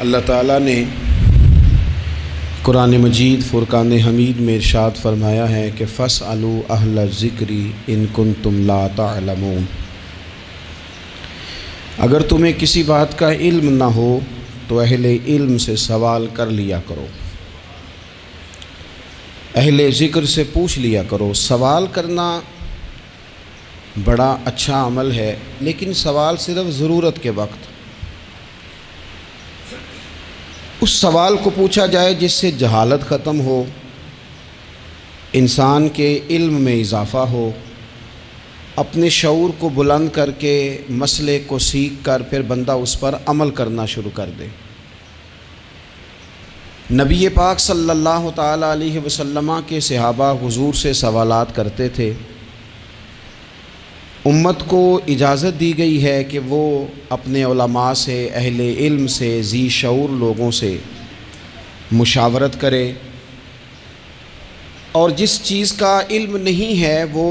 اللہ تعالیٰ نے قرآن مجید فرقان حمید میں ارشاد فرمایا ہے کہ فاسألوا اہل الذکر ان کنتم لا تعلمون۔ اگر تمہیں کسی بات کا علم نہ ہو تو اہل علم سے سوال کر لیا کرو، اہل ذکر سے پوچھ لیا کرو۔ سوال کرنا بڑا اچھا عمل ہے، لیکن سوال صرف ضرورت کے وقت اس سوال کو پوچھا جائے جس سے جہالت ختم ہو، انسان کے علم میں اضافہ ہو، اپنے شعور کو بلند کر کے مسئلے کو سیکھ کر پھر بندہ اس پر عمل کرنا شروع کر دے۔ نبی پاک صلی اللہ تعالی علیہ وسلم کے صحابہ حضور سے سوالات کرتے تھے۔ امت کو اجازت دی گئی ہے کہ وہ اپنے علماء سے، اہل علم سے، ذی شعور لوگوں سے مشاورت کرے، اور جس چیز کا علم نہیں ہے وہ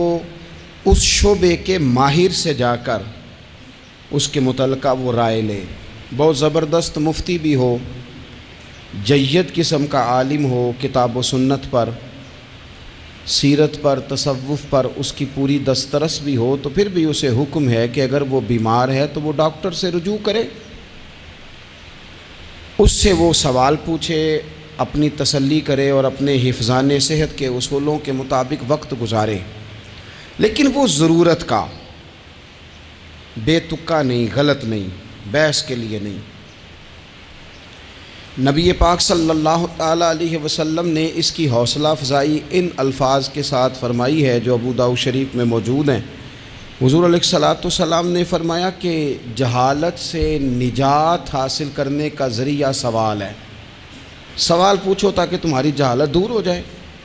اس شعبے کے ماہر سے جا کر اس کے متعلقہ وہ رائے لے۔ بہت زبردست مفتی بھی ہو، جید قسم کا عالم ہو، کتاب و سنت پر، سیرت پر، تصوف پر اس کی پوری دسترس بھی ہو، تو پھر بھی اسے حکم ہے کہ اگر وہ بیمار ہے تو وہ ڈاکٹر سے رجوع کرے، اس سے وہ سوال پوچھے، اپنی تسلی کرے اور اپنے حفظان صحت کے اصولوں کے مطابق وقت گزارے، لیکن وہ ضرورت کا، بے تکا نہیں، غلط نہیں، بحث کے لیے نہیں۔ نبی پاک صلی اللہ تعالی علیہ وسلم نے اس کی حوصلہ افزائی ان الفاظ کے ساتھ فرمائی ہے جو ابو داؤد شریف میں موجود ہیں۔ حضور علیہ الصلوۃ والسلام نے فرمایا کہ جہالت سے نجات حاصل کرنے کا ذریعہ سوال ہے۔ سوال پوچھو تاکہ تمہاری جہالت دور ہو جائے،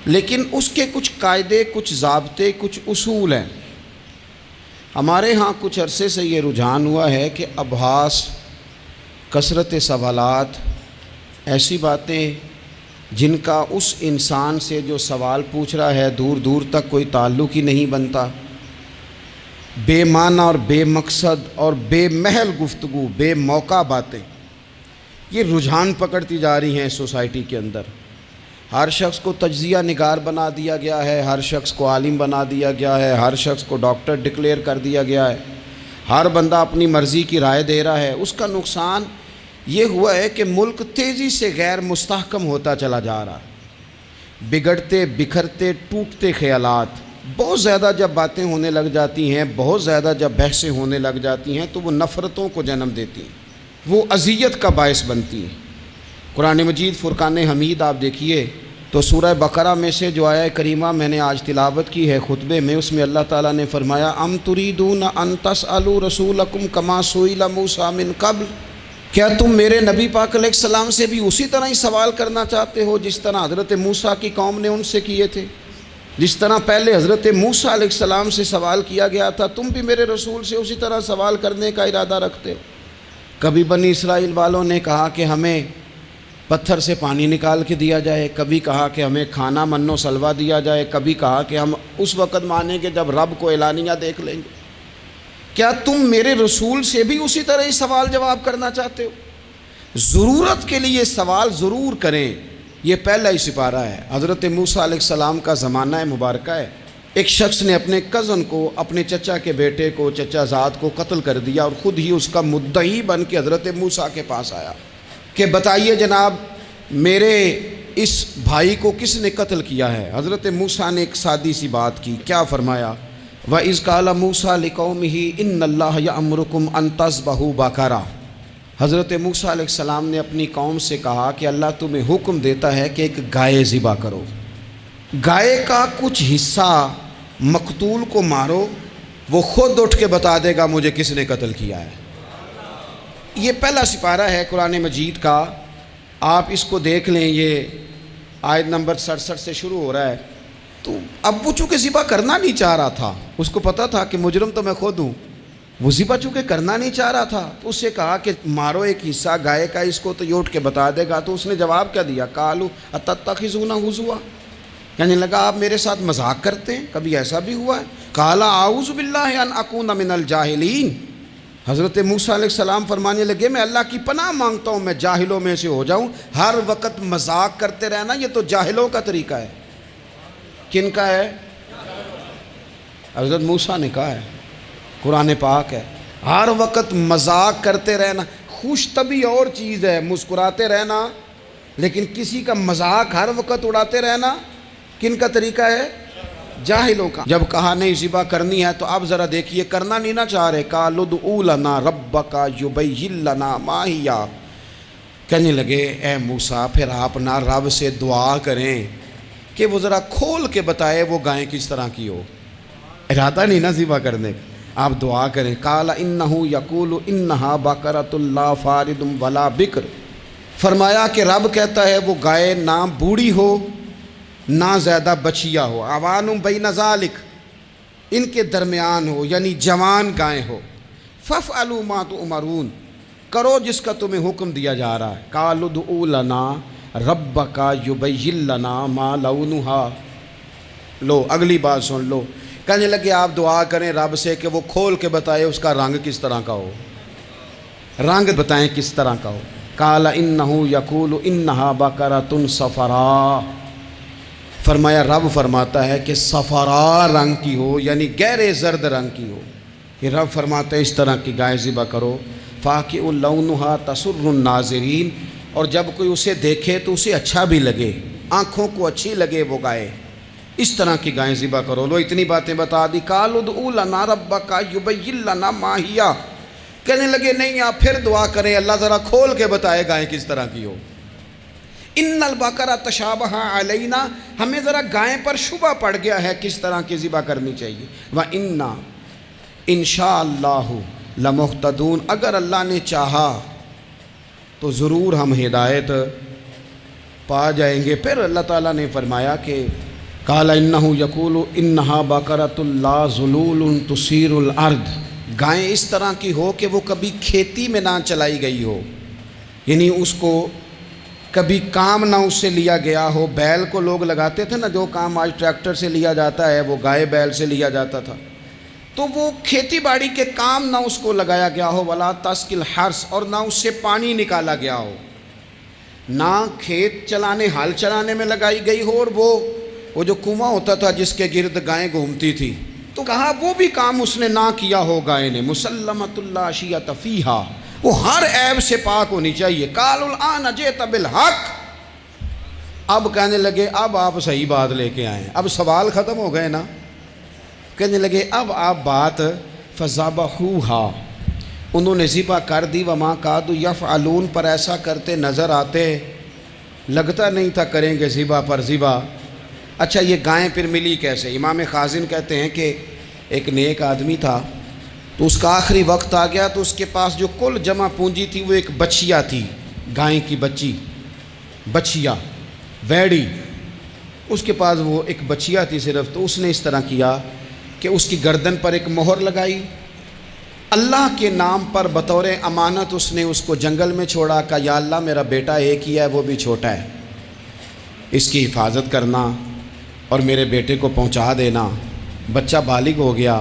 لیکن اس کے کچھ قاعدے، کچھ ضابطے، کچھ اصول ہیں۔ ہمارے ہاں کچھ عرصے سے یہ رجحان ہوا ہے کہ ابحاث، کثرت سوالات، ایسی باتیں جن کا اس انسان سے جو سوال پوچھ رہا ہے دور دور تک کوئی تعلق ہی نہیں بنتا، بے معنی اور بے مقصد اور بے محل گفتگو، بے موقع باتیں، یہ رجحان پکڑتی جا رہی ہیں سوسائٹی کے اندر۔ ہر شخص کو تجزیہ نگار بنا دیا گیا ہے، ہر شخص کو عالم بنا دیا گیا ہے، ہر شخص کو ڈاکٹر ڈکلیئر کر دیا گیا ہے، ہر بندہ اپنی مرضی کی رائے دے رہا ہے۔ اس کا نقصان یہ ہوا ہے کہ ملک تیزی سے غیر مستحکم ہوتا چلا جا رہا ہے۔ بگڑتے، بکھرتے، ٹوٹتے خیالات، بہت زیادہ جب باتیں ہونے لگ جاتی ہیں، بہت زیادہ جب بحثیں ہونے لگ جاتی ہیں تو وہ نفرتوں کو جنم دیتی ہیں، وہ اذیت کا باعث بنتی ہیں۔ قرآن مجید فرقان حمید آپ دیکھیے تو سورہ بقرہ میں سے جو آیہ کریمہ میں نے آج تلاوت کی ہے خطبے میں، اس میں اللہ تعالیٰ نے فرمایا ام تریدون ان تسألوا رسولکم کما سئل موسیٰ من قبل، کیا تم میرے نبی پاک علیہ السلام سے بھی اسی طرح ہی سوال کرنا چاہتے ہو جس طرح حضرت موسیٰ کی قوم نے ان سے کیے تھے؟ جس طرح پہلے حضرت موسیٰ علیہ السلام سے سوال کیا گیا تھا، تم بھی میرے رسول سے اسی طرح سوال کرنے کا ارادہ رکھتے ہو؟ کبھی بنی اسرائیل والوں نے کہا کہ ہمیں پتھر سے پانی نکال کے دیا جائے، کبھی کہا کہ ہمیں کھانا من و سلوہ دیا جائے، کبھی کہا کہ ہم اس وقت مانیں گے جب رب کو اعلانیہ دیکھ لیں گے۔ کیا تم میرے رسول سے بھی اسی طرح ہی سوال جواب کرنا چاہتے ہو؟ ضرورت کے لیے سوال ضرور کریں، یہ پہلا ہی سپارہ ہے۔ حضرت موسیٰ علیہ السلام کا زمانہ مبارکہ ہے۔ ایک شخص نے اپنے کزن کو، اپنے چچا کے بیٹے کو، چچا زاد کو قتل کر دیا اور خود ہی اس کا مدعی بن کے حضرت موسیٰ کے پاس آیا کہ بتائیے جناب میرے اس بھائی کو کس نے قتل کیا ہے؟ حضرت موسیٰ نے ایک سادی سی بات کی، کیا فرمایا؟ وَإِذْ قَالَ مُوسَىٰ لِقَوْمِهِ إِنَّ اللَّهَ يَأْمُرُكُمْ أَن تَذْبَحُوا بَقَرَةً۔ حضرت موسیٰ علیہ السلام نے اپنی قوم سے کہا کہ اللہ تمہیں حکم دیتا ہے کہ ایک گائے ذبح کرو، گائے کا کچھ حصہ مقتول کو مارو، وہ خود اٹھ کے بتا دے گا مجھے کس نے قتل کیا ہے۔ یہ پہلا سپارہ ہے قرآن مجید کا، آپ اس کو دیکھ لیں، یہ آیت نمبر 67 سے شروع ہو رہا ہے۔ تو اب وہ چونکہ ذبح کرنا نہیں چاہ رہا تھا، اس کو پتہ تھا کہ مجرم تو میں خود ہوں، وہ ذبح چونکہ کرنا نہیں چاہ رہا تھا تو اس سے کہا کہ مارو ایک حصہ گائے کا، اس کو تو یہ اٹھ کے بتا دے گا۔ تو اس نے جواب کیا دیا؟ قالوا اتتخذون ہزوا، یعنی لگا آپ میرے ساتھ مذاق کرتے ہیں، کبھی ایسا بھی ہوا ہے؟ قال اعوذ باللہ ان اکون من الجاہلین، حضرت موسیٰ علیہ السلام فرمانے لگے میں اللہ کی پناہ مانگتا ہوں میں جاہلوں میں سے ہو جاؤں، ہر وقت مذاق کرتے رہنا یہ تو جاہلوں کا طریقہ ہے۔ کن کا ہے؟ حضرت موسیٰ نے کہا ہے، قرآن پاک ہے، ہر وقت مذاق کرتے رہنا۔ خوش طبعی اور چیز ہے، مسکراتے رہنا، لیکن کسی کا مذاق ہر وقت اڑاتے رہنا کن کا طریقہ ہے؟ جاہلوں کا۔ جب کہا نہیں ذبح کرنی ہے تو اب ذرا دیکھیے، کرنا نہیں نہ چاہ رہے، قالوا ادع لنا ربک یبین لنا ما ہی، کہنے لگے اے موسیٰ پھر آپ نہ رب سے دعا کریں کہ وہ ذرا کھول کے بتائے وہ گائے کس طرح کی ہو۔ ارادہ نہیں نہ ذبح کرنے کا، آپ دعا کریں۔ قال انہ یقول انہا بقرۃ لا فارض ولا بکر، فرمایا کہ رب کہتا ہے وہ گائے نہ بوڑھی ہو نہ زیادہ بچیا ہو، عوان بین ذالک، ان کے درمیان ہو، یعنی جوان گائے ہو۔ فافعلوا ما تؤمرون، کرو جس کا تمہیں حکم دیا جا رہا ہے۔ قالوا ادع لنا ربک یبین لنا ما لونھا، لو اگلی بات سن لو، کہنے لگے آپ دعا کریں رب سے کہ وہ کھول کے بتائے اس کا رنگ کس طرح کا ہو، رنگ بتائیں کس طرح کا ہو۔ قال انہ یقول انہا بقرۃ صفراء، فرمایا رب فرماتا ہے کہ صفراء رنگ کی ہو، یعنی گہرے زرد رنگ کی ہو۔ یہ رب فرماتا ہے اس طرح کی گائے ذبح کرو۔ فاقع لونھا تسر الناظرین، اور جب کوئی اسے دیکھے تو اسے اچھا بھی لگے، آنکھوں کو اچھی لگے وہ گائے، اس طرح کی گائیں ذبح کرو۔ لو اتنی باتیں بتا دی۔ قالوا ادع لنا ربک یبین لنا ما ہی، کہنے لگے نہیں آپ پھر دعا کریں اللہ ذرا کھول کے بتائے گائیں کس طرح کی ہو۔ ان البقرہ تشابہ علینا، ہمیں ذرا گائیں پر شبہ پڑ گیا ہے کس طرح کی ذبح کرنی چاہیے۔ وَإِنَّا انشاءاللہ لمہتدون، اگر اللہ نے چاہا تو ضرور ہم ہدایت پا جائیں گے۔ پھر اللہ تعالیٰ نے فرمایا کہ قال انہ یقول انہا بقرۃ لا ذلول تثیر الارض، گائیں اس طرح کی ہو کہ وہ کبھی کھیتی میں نہ چلائی گئی ہو، یعنی اس کو کبھی کام نہ اس سے لیا گیا ہو۔ بیل کو لوگ لگاتے تھے نا، جو کام آج ٹریکٹر سے لیا جاتا ہے وہ گائے بیل سے لیا جاتا تھا، تو وہ کھیتی باڑی کے کام نہ اس کو لگایا گیا ہو۔ ولا تسقی الحرث، اور نہ اس سے پانی نکالا گیا ہو، نہ کھیت چلانے ہل چلانے میں لگائی گئی ہو، اور وہ جو کنواں ہوتا تھا جس کے گرد گائیں گھومتی تھی، تو کہا وہ بھی کام اس نے نہ کیا ہو گائے نے۔ مسلمۃ لا شیۃ فیہا، وہ ہر عیب سے پاک ہونی چاہیے۔ قالوا الآن جئت بالحق، اب کہنے لگے اب آپ صحیح بات لے کے آئیں، اب سوال ختم ہو گئے نا، کہنے لگے اب آپ بات فذبحوہا، انہوں نے ذبح کر دی۔ وما کادوا یفعلون، پر ایسا کرتے نظر آتے، لگتا نہیں تھا کریں گے ذبح پر ذبح۔ اچھا یہ گائیں پھر ملی کیسے؟ امام خازن کہتے ہیں کہ ایک نیک آدمی تھا، تو اس کا آخری وقت آ گیا، تو اس کے پاس جو کل جمع پونجی تھی وہ ایک بچیا تھی، گائیں کی بچی، بچیا ویڑی، اس کے پاس وہ ایک بچیا تھی صرف۔ تو اس نے اس طرح کیا کہ اس کی گردن پر ایک مہر لگائی، اللہ کے نام پر بطور امانت اس نے اس کو جنگل میں چھوڑا، کہا یا اللہ میرا بیٹا ایک ہی ہے وہ بھی چھوٹا ہے، اس کی حفاظت کرنا اور میرے بیٹے کو پہنچا دینا۔ بچہ بالغ ہو گیا،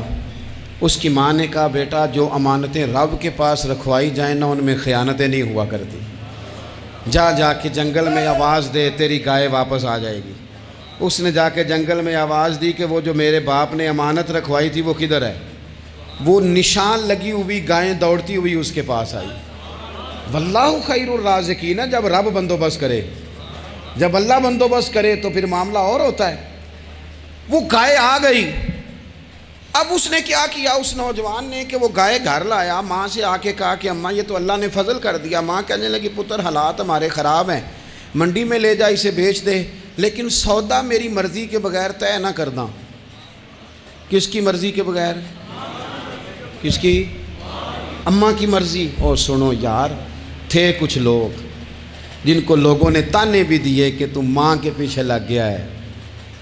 اس کی ماں نے کہا بیٹا جو امانتیں رب کے پاس رکھوائی جائیں نا ان میں خیانتیں نہیں ہوا کرتی، جا کے جنگل میں آواز دے تیری گائے واپس آ جائے گی۔ اس نے جا کے جنگل میں آواز دی کہ وہ جو میرے باپ نے امانت رکھوائی تھی وہ کدھر ہے؟ وہ نشان لگی ہوئی گائیں دوڑتی ہوئی اس کے پاس آئی۔ واللہ خیر الرازقین، جب رب بندوبست کرے، جب اللہ بندوبست کرے تو پھر معاملہ اور ہوتا ہے۔ وہ گائے آ گئی، اب اس نے کیا کیا اس نوجوان نے کہ وہ گائے گھر لایا، ماں سے آ کے کہا کہ اماں یہ تو اللہ نے فضل کر دیا۔ ماں کہنے لگی پتر حالات ہمارے خراب ہیں، منڈی میں لے جا اسے بیچ دے، لیکن سودا میری مرضی کے بغیر طے نہ کرنا۔ کس کی مرضی کے بغیر؟ کس کی؟ اماں کی مرضی۔ اور سنو یار، تھے کچھ لوگ جن کو لوگوں نے تانے بھی دیے کہ تم ماں کے پیچھے لگ گیا ہے،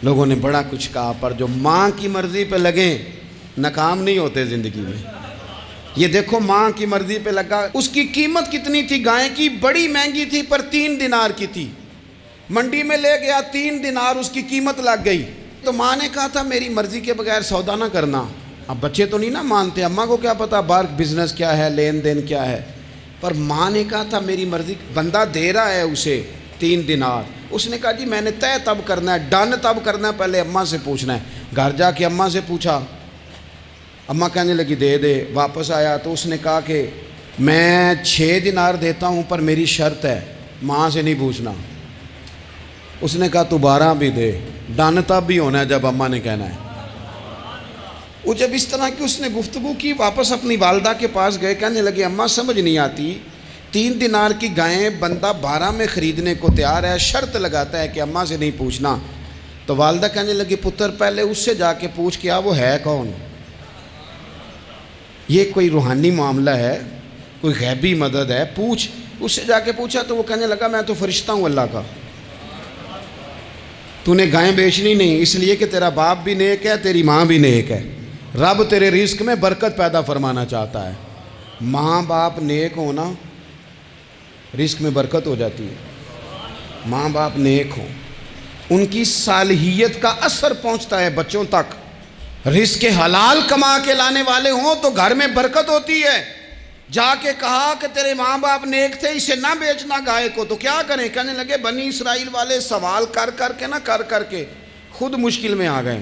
لوگوں نے بڑا کچھ کہا، پر جو ماں کی مرضی پہ لگیں ناکام نہیں ہوتے زندگی میں۔ یہ دیکھو ماں کی مرضی پہ لگا، اس کی قیمت کتنی تھی گائے کی؟ بڑی مہنگی تھی، پر 3 دینار کی تھی۔ منڈی میں لے گیا، 3 دینار اس کی قیمت لگ گئی، تو ماں نے کہا تھا میری مرضی کے بغیر سودا نہ کرنا، اب بچے تو نہیں نا مانتے، اماں کو کیا پتا باہر بزنس کیا ہے، لین دین کیا ہے، پر ماں نے کہا تھا میری مرضی، بندہ دے رہا ہے اسے 3 دینار، اس نے کہا جی میں نے طے تب کرنا ہے، ڈن تب کرنا ہے، پہلے اماں سے پوچھنا ہے۔ گھر جا کے اماں سے پوچھا، اماں کہنے لگی دے دے، واپس آیا تو اس نے کہا کہ میں 6 دینار دیتا ہوں پر میری شرط ہے، ماں سے نہیں پوچھنا۔ اس نے کہا تو 12 بھی دے، ڈن تب بھی ہونا ہے جب اماں نے کہنا ہے۔ وہ جب اس طرح کی اس نے گفتگو کی، واپس اپنی والدہ کے پاس گئے، کہنے لگے اماں سمجھ نہیں آتی، 3 دینار کی گائیں بندہ 12 میں خریدنے کو تیار ہے، شرط لگاتا ہے کہ اماں سے نہیں پوچھنا۔ تو والدہ کہنے لگی پتر پہلے اس سے جا کے پوچھ کیا وہ ہے کون، یہ کوئی روحانی معاملہ ہے، کوئی غیبی مدد ہے، پوچھ۔ اس سے جا کے پوچھا تو وہ کہنے لگا میں تو فرشتہ ہوں اللہ کا، تو نے گائیں بیچنی نہیں، اس لیے کہ تیرا باپ بھی نیک ہے، تیری ماں بھی نیک ہے، رب تیرے رزق میں برکت پیدا فرمانا چاہتا ہے۔ ماں باپ نیک ہونا رزق میں برکت ہو جاتی ہے، ماں باپ نیک ہوں، ان کی صالحیت کا اثر پہنچتا ہے بچوں تک، رزق حلال کما کے لانے والے ہوں تو گھر میں برکت ہوتی ہے۔ جا کے کہا کہ تیرے ماں باپ نیک تھے، اسے نہ بیچنا گائے کو، تو کیا کریں؟ کہنے لگے بنی اسرائیل والے سوال کر کر کے خود مشکل میں آ گئے۔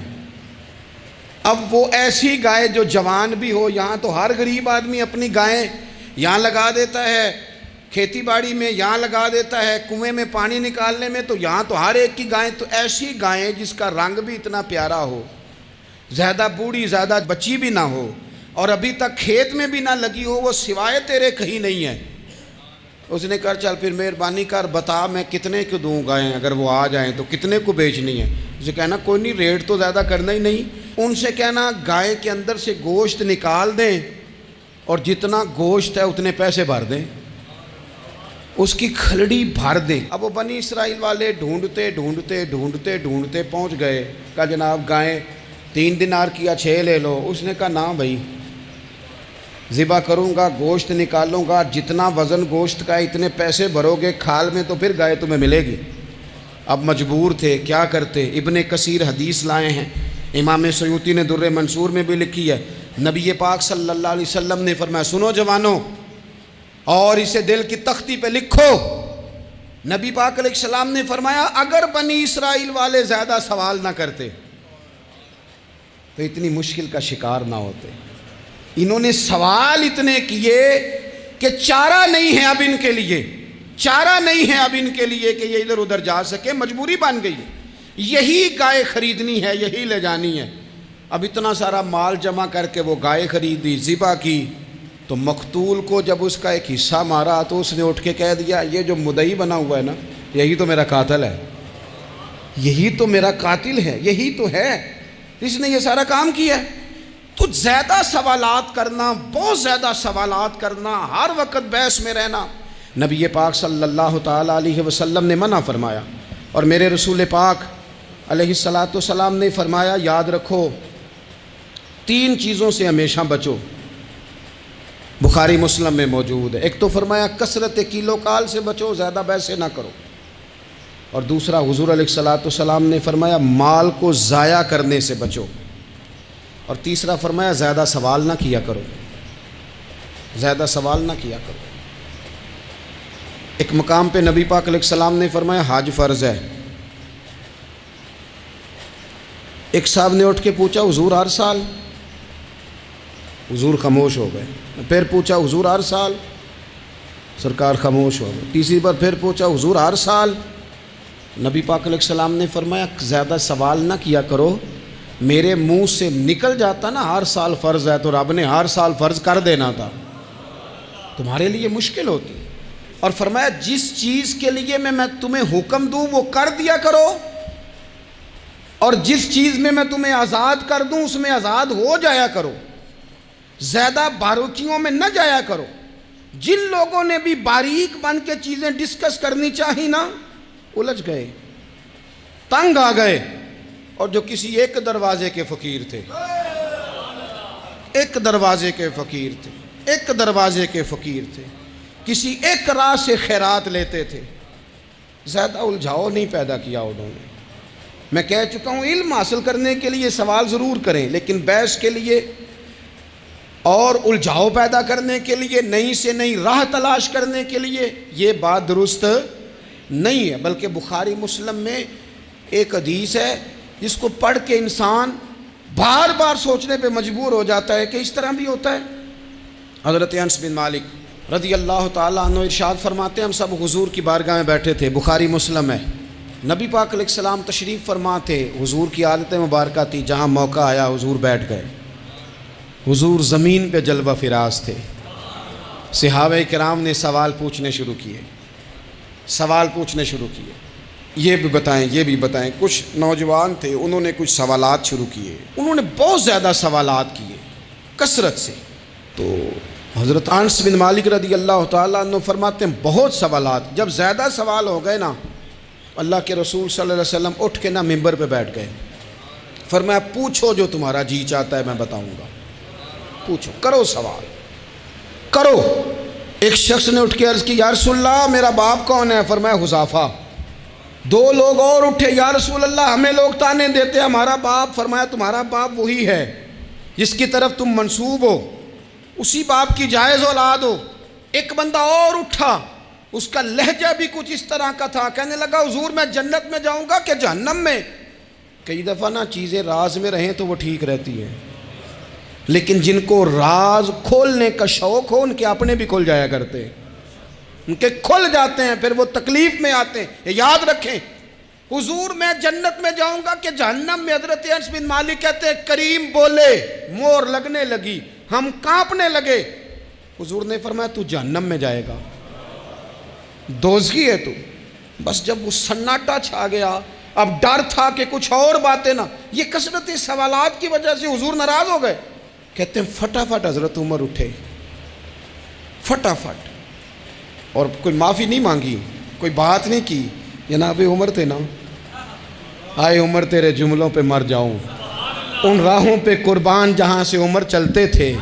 اب وہ ایسی گائے جو جوان بھی ہو، یہاں تو ہر غریب آدمی اپنی گائیں یہاں لگا دیتا ہے، کھیتی باڑی میں یہاں لگا دیتا ہے، کنویں میں پانی نکالنے میں، تو یہاں تو ہر ایک کی گائیں، تو ایسی گائیں جس کا رنگ بھی اتنا پیارا ہو، زیادہ بوڑھی زیادہ بچی بھی نہ ہو، اور ابھی تک کھیت میں بھی نہ لگی ہو، وہ سوائے تیرے کہیں نہیں ہے۔ اس نے کہا چل پھر مہربانی کر بتا میں کتنے کو دوں گائیں، اگر وہ آ جائیں تو کتنے کو بیچنی ہے؟ اسے کہنا کوئی نہیں، ریٹ تو زیادہ کرنا ہی نہیں، ان سے کہنا گائے کے اندر سے گوشت نکال دیں اور جتنا گوشت ہے اتنے پیسے بھر دیں، اس کی کھلڑی بھر دیں۔ اب وہ بنی اسرائیل والے ڈھونڈتے پہنچ گئے، کہا جناب گائیں 3 دینار کیا 6 لے لو۔ اس نے کہا نہ بھائی، ذبح کروں گا، گوشت نکالوں گا، جتنا وزن گوشت کا اتنے پیسے بھرو گے کھال میں تو پھر گائے تمہیں ملے گی۔ اب مجبور تھے، کیا کرتے؟ ابن کثیر حدیث لائے ہیں، امام سیوطی نے در منصور میں بھی لکھی ہے، نبی پاک صلی اللہ علیہ وسلم نے فرمایا سنو جوانوں، اور اسے دل کی تختی پہ لکھو، نبی پاک علیہ السلام نے فرمایا اگر بنی اسرائیل والے زیادہ سوال نہ کرتے تو اتنی مشکل کا شکار نہ ہوتے۔ انہوں نے سوال اتنے کیے کہ چارہ نہیں ہے اب ان کے لیے، چارہ نہیں ہے اب ان کے لیے کہ یہ ادھر ادھر جا سکے، مجبوری بن گئی، یہی گائے خریدنی ہے، یہی لے جانی ہے۔ اب اتنا سارا مال جمع کر کے وہ گائے خریدی، ذبح کی، تو مقتول کو جب اس کا ایک حصہ مارا تو اس نے اٹھ کے کہہ دیا یہ جو مدعی بنا ہوا ہے نا، یہی تو میرا قاتل ہے، یہی تو میرا قاتل ہے، یہی تو ہے، اس نے یہ سارا کام کیا ہے۔ تو زیادہ سوالات کرنا، بہت زیادہ سوالات کرنا، ہر وقت بحث میں رہنا، نبی پاک صلی اللہ تعالیٰ علیہ وسلم نے منع فرمایا، اور میرے رسول پاک علیہ السلام نے فرمایا یاد رکھو 3 چیزوں سے ہمیشہ بچو، بخاری مسلم میں موجود ہے۔ ایک تو فرمایا کثرت کیلو کال سے بچو، زیادہ بحث نہ کرو، اور دوسرا حضور علیہ السلام نے فرمایا مال کو ضائع کرنے سے بچو، اور تیسرا فرمایا زیادہ سوال نہ کیا کرو، زیادہ سوال نہ کیا کرو۔ ایک مقام پہ نبی پاک علیہ السلام نے فرمایا حج فرض ہے، ایک صاحب نے اٹھ کے پوچھا حضور ہر سال؟ حضور خاموش ہو گئے۔ پھر پوچھا حضور ہر سال؟ سرکار خاموش ہو گئے۔ تیسری بار پھر پوچھا حضور ہر سال؟ نبی پاک علیہ السلام نے فرمایا زیادہ سوال نہ کیا کرو، میرے منہ سے نکل جاتا نا ہر سال فرض ہے تو رب نے ہر سال فرض کر دینا تھا، تمہارے لیے مشکل ہوتی۔ اور فرمایا جس چیز کے لیے میں تمہیں حکم دوں وہ کر دیا کرو، اور جس چیز میں تمہیں آزاد کر دوں اس میں آزاد ہو جایا کرو، زیادہ باریکیوں میں نہ جایا کرو۔ جن لوگوں نے بھی باریک بن کے چیزیں ڈسکس کرنی چاہی نا، الجھ گئے، تنگ آ گئے، اور جو کسی ایک دروازے کے فقیر تھے، ایک دروازے کے فقیر تھے، ایک دروازے کے فقیر تھے، کسی ایک راہ سے خیرات لیتے تھے، زیادہ الجھاؤ نہیں پیدا کیا انہوں نے۔ میں کہہ چکا ہوں علم حاصل کرنے کے لیے سوال ضرور کریں، لیکن بحث کے لیے اور الجھاؤ پیدا کرنے کے لیے، نئی سے نئی راہ تلاش کرنے کے لیے، یہ بات درست نہیں ہے۔ بلکہ بخاری مسلم میں ایک حدیث ہے جس کو پڑھ کے انسان بار بار سوچنے پہ مجبور ہو جاتا ہے کہ اس طرح بھی ہوتا ہے۔ حضرت انس بن مالک رضی اللہ تعالیٰ عنہ ارشاد فرماتے ہیں، ہم سب حضور کی بارگاہ میں بیٹھے تھے، بخاری مسلم ہے، نبی پاک علیہ السلام تشریف فرما تھے، حضور کی عادت مبارکہ تھی جہاں موقع آیا حضور بیٹھ گئے۔ حضور زمین پہ جلوہ فراز تھے، صحابہ کرام نے سوال پوچھنے شروع کیے، یہ بھی بتائیں، یہ بھی بتائیں۔ کچھ نوجوان تھے، انہوں نے کچھ سوالات شروع کیے، انہوں نے بہت زیادہ سوالات کیے کثرت سے۔ تو حضرت انس بن مالک رضی اللہ تعالیٰ عنہ فرماتے ہیں بہت سوالات، جب زیادہ سوال ہو گئے نا، اللہ کے رسول صلی اللہ علیہ وسلم اٹھ کے نا ممبر پہ بیٹھ گئے، فرمایا پوچھو جو تمہارا جی چاہتا ہے میں بتاؤں گا، پوچھو، کرو سوال کرو۔ ایک شخص نے اٹھ کے عرض کی یا رسول اللہ میرا باپ کون ہے؟ فرمایا حذیفہ۔ دو لوگ اور اٹھے، یا رسول اللہ ہمیں لوگ تانے دیتے ہمارا باپ۔ فرمایا تمہارا باپ وہی ہے جس کی طرف تم منسوب ہو، اسی باپ کی جائز اولاد ہو۔ ایک بندہ اور اٹھا، اس کا لہجہ بھی کچھ اس طرح کا تھا، کہنے لگا حضور میں جنت میں جاؤں گا کہ جہنم میں؟ کئی دفعہ نا چیزیں راز میں رہیں تو وہ ٹھیک رہتی ہیں، لیکن جن کو راز کھولنے کا شوق ہو ان کے اپنے بھی کھل جایا کرتے ہیں، ان کے کھل جاتے ہیں، پھر وہ تکلیف میں آتے ہیں۔ یاد رکھیں، حضور میں جنت میں جاؤں گا کہ جہنم میں؟ حضرت انس بن مالک کہتے ہیں کریم بولے، مور لگنے لگی، ہم کانپنے لگے۔ حضور نے فرمایا تو جہنم میں جائے گا، دوزخی ہے تو۔ بس جب وہ سناٹا چھا گیا، اب ڈر تھا کہ کچھ اور باتیں نہ، یہ کثرت سوالات کی وجہ سے حضور ناراض ہو گئے۔ کہتے ہیں فٹافٹ حضرت عمر اٹھے، فٹافٹ، اور کوئی معافی نہیں مانگی، کوئی بات نہیں کی۔ جناب عمر تھے نا، آئے عمر تیرے جملوں پہ مر جاؤں، ان راہوں پہ قربان جہاں سے عمر چلتے تھے۔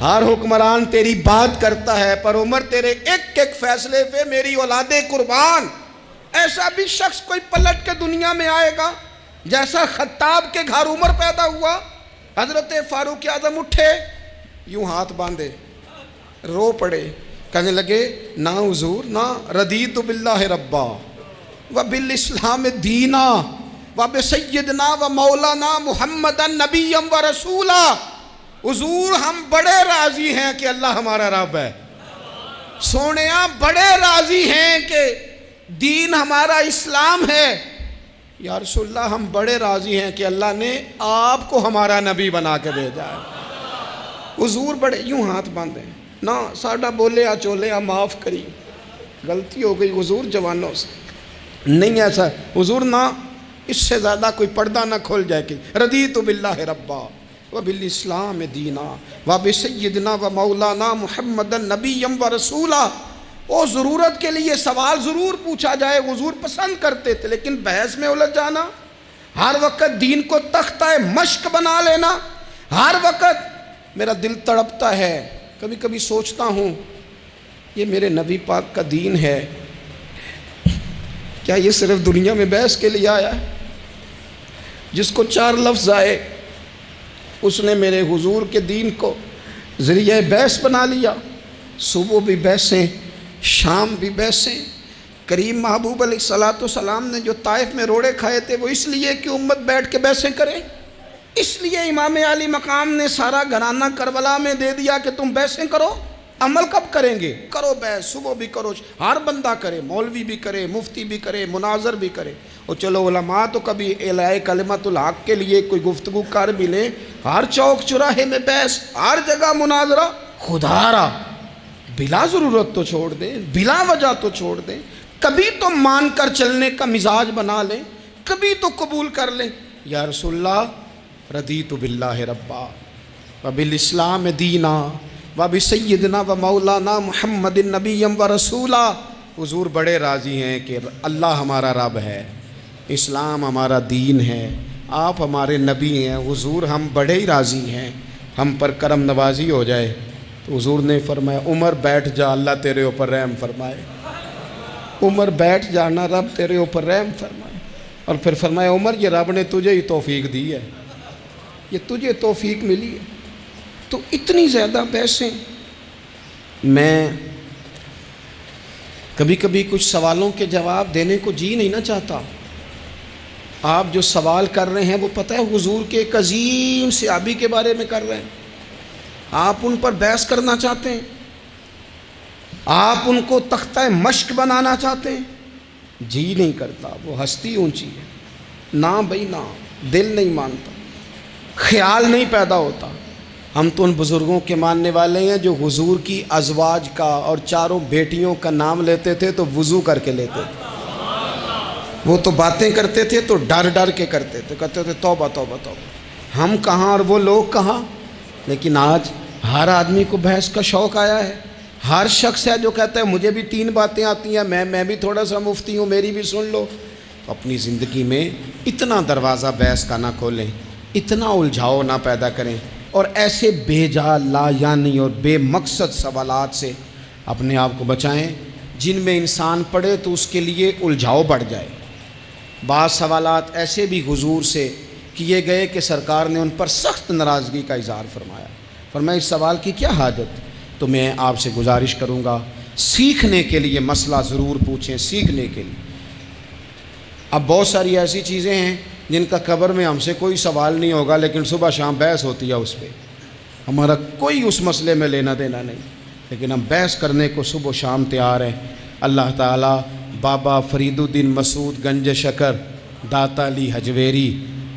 ہر حکمران تیری بات کرتا ہے، پر عمر تیرے ایک ایک فیصلے پہ میری اولادیں قربان۔ ایسا بھی شخص کوئی پلٹ کے دنیا میں آئے گا جیسا خطاب کے گھر عمر پیدا ہوا۔ حضرت فاروق اعظم اٹھے، یوں ہاتھ باندھے، رو پڑے، کہنے لگے نہ حضور نہ، رضیت باللہ ربا وبالاسلام دینا وبسیدنا ومولانا محمد نبی و رسولا۔ حضور ہم بڑے راضی ہیں کہ اللہ ہمارا رب ہے، سونیا بڑے راضی ہیں کہ دین ہمارا اسلام ہے۔ یا رسول اللہ ہم بڑے راضی ہیں کہ اللہ نے آپ کو ہمارا نبی بنا کے بھیجا ہے۔ حضور بڑے، یوں ہاتھ باندھے، نہ ساڈا بولیا چولیا معاف کری، غلطی ہو گئی حضور جوانوں سے، نہیں ایسا حضور، نہ اس سے زیادہ کوئی پردہ نہ کھول جائے کہ رضیت باللہ ربا وبالاسلام دینا وبسیدنا ومولانا محمد نبی و رسولا۔ وہ ضرورت کے لیے سوال ضرور پوچھا جائے، حضور پسند کرتے تھے، لیکن بحث میں الجھ جانا، ہر وقت دین کو تختہ مشق بنا لینا، ہر وقت میرا دل تڑپتا ہے، کبھی کبھی سوچتا ہوں یہ میرے نبی پاک کا دین ہے، کیا یہ صرف دنیا میں بحث کے لیے آیا ہے؟ جس کو 4 لفظ آئے اس نے میرے حضور کے دین کو ذریعہ بحث بنا لیا۔ صبح بھی بحثیں، شام بھی بحثیں۔ کریم محبوب علیہ السلام نے جو طائف میں روڑے کھائے تھے وہ اس لیے کہ امت بیٹھ کے بحثیں کرے، اس لیے امام علی مقام نے سارا گھرانہ کربلا میں دے دیا کہ تم بحثیں کرو۔ عمل کب کریں گے؟ کرو بحث، صبح بھی کرو، ہر بندہ کرے، مولوی بھی کرے، مفتی بھی کرے، مناظر بھی کرے، اور چلو علماء تو کبھی اعلاء کلمت الحق کے لیے کوئی گفتگو کر بھی لیں۔ ہر چوک چراہے میں بحث، ہر جگہ مناظرہ، خدا را بلا ضرورت تو چھوڑ دیں، بلا وجہ تو چھوڑ دیں، کبھی تو مان کر چلنے کا مزاج بنا لیں، کبھی تو قبول کر لیں۔ یا رسول اللہ رضیت باللہ ربا وبالاسلام دینا وبسیدنا ومولانا محمد نبی و رسولا۔ حضور بڑے راضی ہیں کہ اللہ ہمارا رب ہے، اسلام ہمارا دین ہے، آپ ہمارے نبی ہیں۔ حضور ہم بڑے ہی راضی ہیں، ہم پر کرم نوازی ہو جائے۔ تو حضور نے فرمایا عمر بیٹھ جا، اللہ تیرے اوپر رحم فرمائے۔ عمر بیٹھ جانا، رب تیرے اوپر رحم فرمائے۔ اور پھر فرمایا عمر یہ رب نے تجھے ہی توفیق دی ہے، یہ تجھے توفیق ملی ہے۔ تو اتنی زیادہ بحثیں. میں کبھی کبھی کچھ سوالوں کے جواب دینے کو جی نہیں نہ چاہتا. آپ جو سوال کر رہے ہیں وہ پتہ ہے حضور کے ایک عظیم صحابی کے بارے میں کر رہے ہیں. آپ ان پر بحث کرنا چاہتے ہیں, آپ ان کو تختہ مشق بنانا چاہتے ہیں. جی نہیں کرتا, وہ ہستی اونچی ہے. نہ بھائی نہ, دل نہیں مانتا, خیال نہیں پیدا ہوتا. ہم تو ان بزرگوں کے ماننے والے ہیں جو حضور کی ازواج کا اور چاروں بیٹیوں کا نام لیتے تھے تو وضو کر کے لیتے تھے. وہ تو باتیں کرتے تھے تو ڈر ڈر کے کرتے تھے, کہتے تھے توبہ توبہ توبہ. ہم کہاں اور وہ لوگ کہاں. لیکن آج ہر آدمی کو بحث کا شوق آیا ہے. ہر شخص ہے جو کہتا ہے مجھے بھی 3 باتیں آتی ہیں, میں بھی تھوڑا سا مفتی ہوں, میری بھی سن لو. تو اپنی زندگی میں اتنا دروازہ بحث کا نہ کھولیں, اتنا الجھاؤ نہ پیدا کریں, اور ایسے بے جا لا یعنی اور بے مقصد سوالات سے اپنے آپ کو بچائیں جن میں انسان پڑھے تو اس کے لیے الجھاؤ بڑھ جائے. بعض سوالات ایسے بھی حضور سے کیے گئے کہ سرکار نے ان پر سخت ناراضگی کا اظہار فرمایا. فرمایا اس سوال کی کیا حاجت. تو میں آپ سے گزارش کروں گا سیکھنے کے لیے مسئلہ ضرور پوچھیں, سیکھنے کے لیے. اب بہت ساری ایسی چیزیں ہیں جن کا قبر میں ہم سے کوئی سوال نہیں ہوگا, لیکن صبح شام بحث ہوتی ہے اس پہ. ہمارا کوئی اس مسئلے میں لینا دینا نہیں, لیکن ہم بحث کرنے کو صبح و شام تیار ہیں. اللہ تعالیٰ بابا فرید الدین مسعود گنج شکر, داتا علی حجویری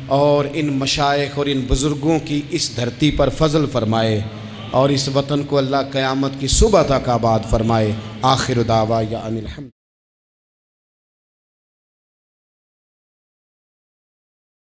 اور ان مشائخ اور ان بزرگوں کی اس دھرتی پر فضل فرمائے, اور اس وطن کو اللہ قیامت کی صبح تک آباد فرمائے. آخر دعوانا ان الحمد.